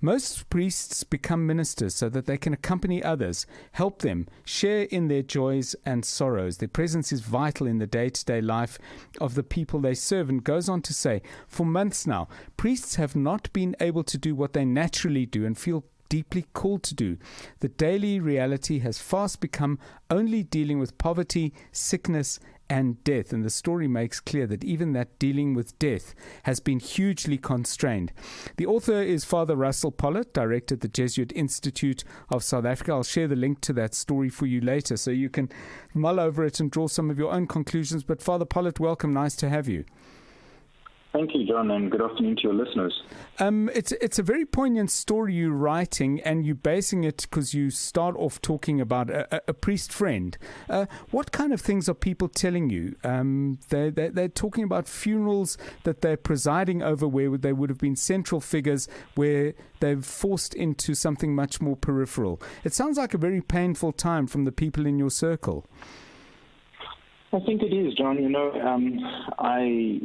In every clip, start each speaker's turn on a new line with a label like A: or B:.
A: Most priests become ministers so that they can accompany others, help them, share in their joys and sorrows. Their presence is vital in the day-to-day life of the people they serve. And goes on to say, for months now, priests have not been able to do what they naturally do and feel deeply called to do. The daily reality has fast become only dealing with poverty, sickness, and death. And the story makes clear that even that dealing with death has been hugely constrained. The author is Father Russell Pollitt, director at the Jesuit Institute of South Africa. I'll share the link to that story for you later so you can mull over it and draw some of your own conclusions. But Father Pollitt, welcome. Nice to have you.
B: Thank you, John, and good afternoon to your listeners.
A: It's a very poignant story you're writing, and you're basing it because you start off talking about a priest friend. What kind of things are people telling you? They're talking about funerals that they're presiding over where they would have been central figures, where they're forced into something much more peripheral. It sounds like a very painful time from the people in your circle.
B: I think it is, John. I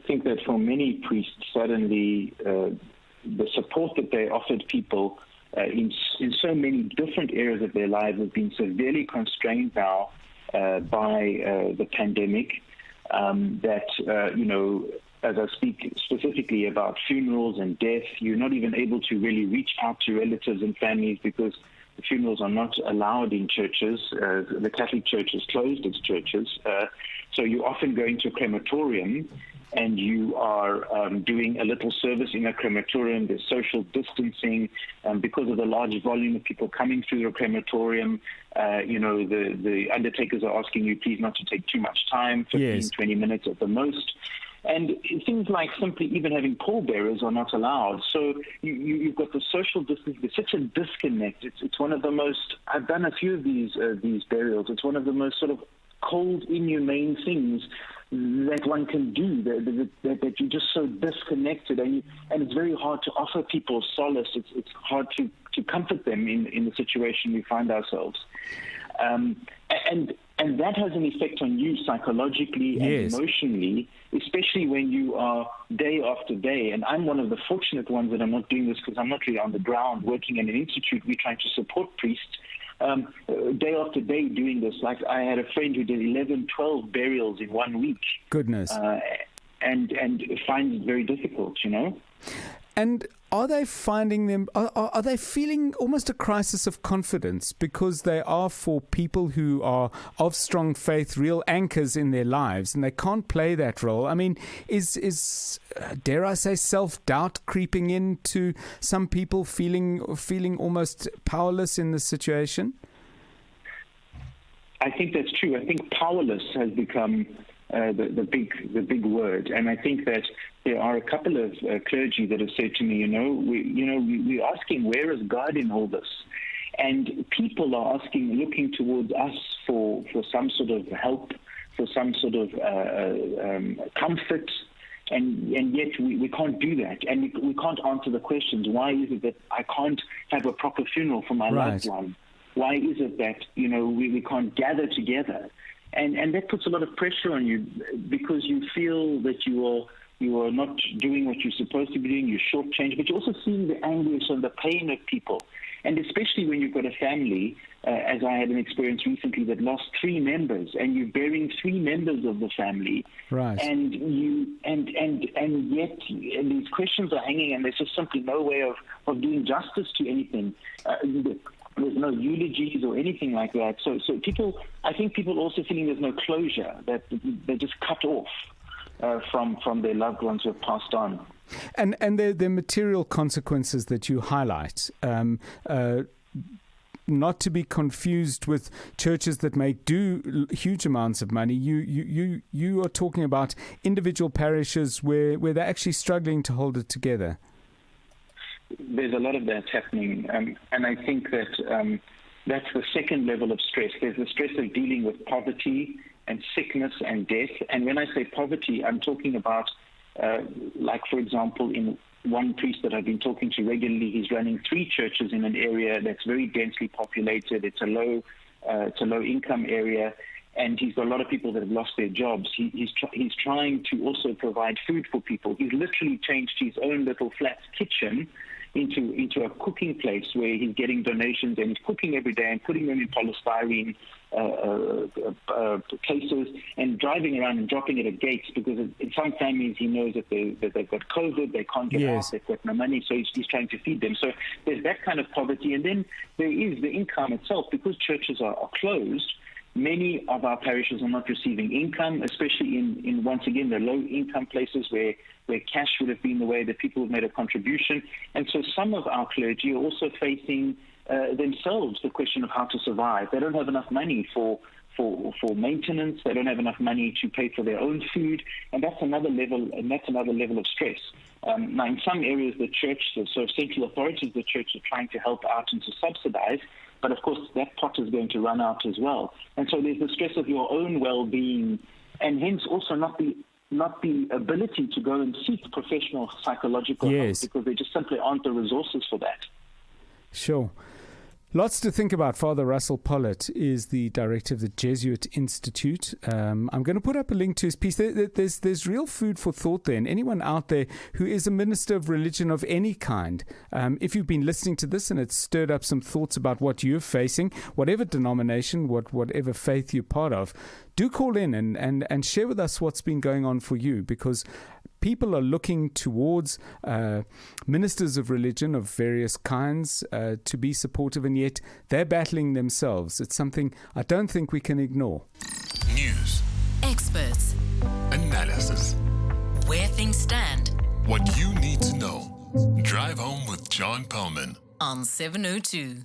B: think that for many priests, suddenly the support that they offered people in so many different areas of their lives has been severely constrained now by the pandemic. As I speak specifically about funerals and death, you're not even able to really reach out to relatives and families because the funerals are not allowed in churches. The Catholic Church has closed its churches. So you're often going to a crematorium and you are doing a little service in a crematorium. There's social distancing. Because of the large volume of people coming through the crematorium, the undertakers are asking you please not to take too much time, 15, 20 minutes at the most. And things like simply even having pallbearers are not allowed. So you've got the social distance. There's such a disconnect. It's one of the most, I've done a few of these burials. It's one of the most sort of cold, inhumane things that one can do, that you're just so disconnected. And it's very hard to offer people solace. It's hard to comfort them in the situation we find ourselves. And that has an effect on you psychologically and emotionally, especially when you are day after day. And I'm one of the fortunate ones that I'm not doing this because I'm not really on the ground working in an institute. We're trying to support priests day after day doing this. Like I had a friend who did 11, 12 burials in 1 week.
A: Goodness.
B: And finds it very difficult,
A: And are they finding them, are they feeling almost a crisis of confidence because they are, for people who are of strong faith, real anchors in their lives, and they can't play that role? I mean, is dare I say, self-doubt creeping into some people, feeling almost powerless in this situation?
B: I think that's true. I think powerless has become the big word, and I think that there are a couple of clergy that have said to me, we're asking, where is God in all this? And people are looking towards us for some sort of help, for some sort of comfort, and yet we can't do that, and we can't answer the questions. Why is it that I can't have a proper funeral for my loved one? Why is it that we can't gather together? And that puts a lot of pressure on you because you feel that you are not doing what you're supposed to be doing. You're shortchanged, but you're also seeing the anguish and the pain of people. And especially when you've got a family, as I had an experience recently that lost 3 members, and you're burying 3 members of the family,
A: right? And
B: yet these questions are hanging, and there's just simply no way of doing justice to anything. There's no eulogies or anything like that. So I think people also feeling there's no closure, that they're just cut off from their loved ones who have passed on.
A: And the material consequences that you highlight, not to be confused with churches that may do huge amounts of money. You are talking about individual parishes where they're actually struggling to hold it together.
B: There's a lot of that happening, and I think that that's the second level of stress. There's the stress of dealing with poverty and sickness and death. And when I say poverty, I'm talking about, like, for example, in one priest that I've been talking to regularly, he's running 3 churches in an area that's very densely populated. It's a low income area, and he's got a lot of people that have lost their jobs. He's trying to also provide food for people. He's literally changed his own little flat kitchen into a cooking place where he's getting donations and he's cooking every day and putting them in polystyrene cases and driving around and dropping it at gates, because in some families he knows that they've got COVID, they can't get out, they've got no money, so he's trying to feed them. So there's that kind of poverty. And then there is the income itself. Because churches are closed, many of our parishes are not receiving income, especially in once again, the low-income places where cash would have been the way that people have made a contribution. And so some of our clergy are also facing themselves the question of how to survive. They don't have enough money for maintenance. They don't have enough money to pay for their own food, and that's another level of stress. Now, in some areas, the church, so central authorities of the church, are trying to help out and to subsidize, but of course that pot is going to run out as well. And so there's the stress of your own well-being, and hence also not the ability to go and seek professional psychological help, because there just simply aren't the resources for that.
A: Sure. Lots to think about. Father Russell Pollitt is the director of the Jesuit Institute. I'm going to put up a link to his piece. There's real food for thought there. And anyone out there who is a minister of religion of any kind, if you've been listening to this and it's stirred up some thoughts about what you're facing, whatever denomination, whatever faith you're part of, do call in and share with us what's been going on for you, because people are looking towards ministers of religion of various kinds to be supportive, and yet they're battling themselves. It's something I don't think we can ignore.
C: News,
D: experts,
C: analysis,
D: where things stand,
C: what you need to know. Drive home with John Perlman
D: on 702.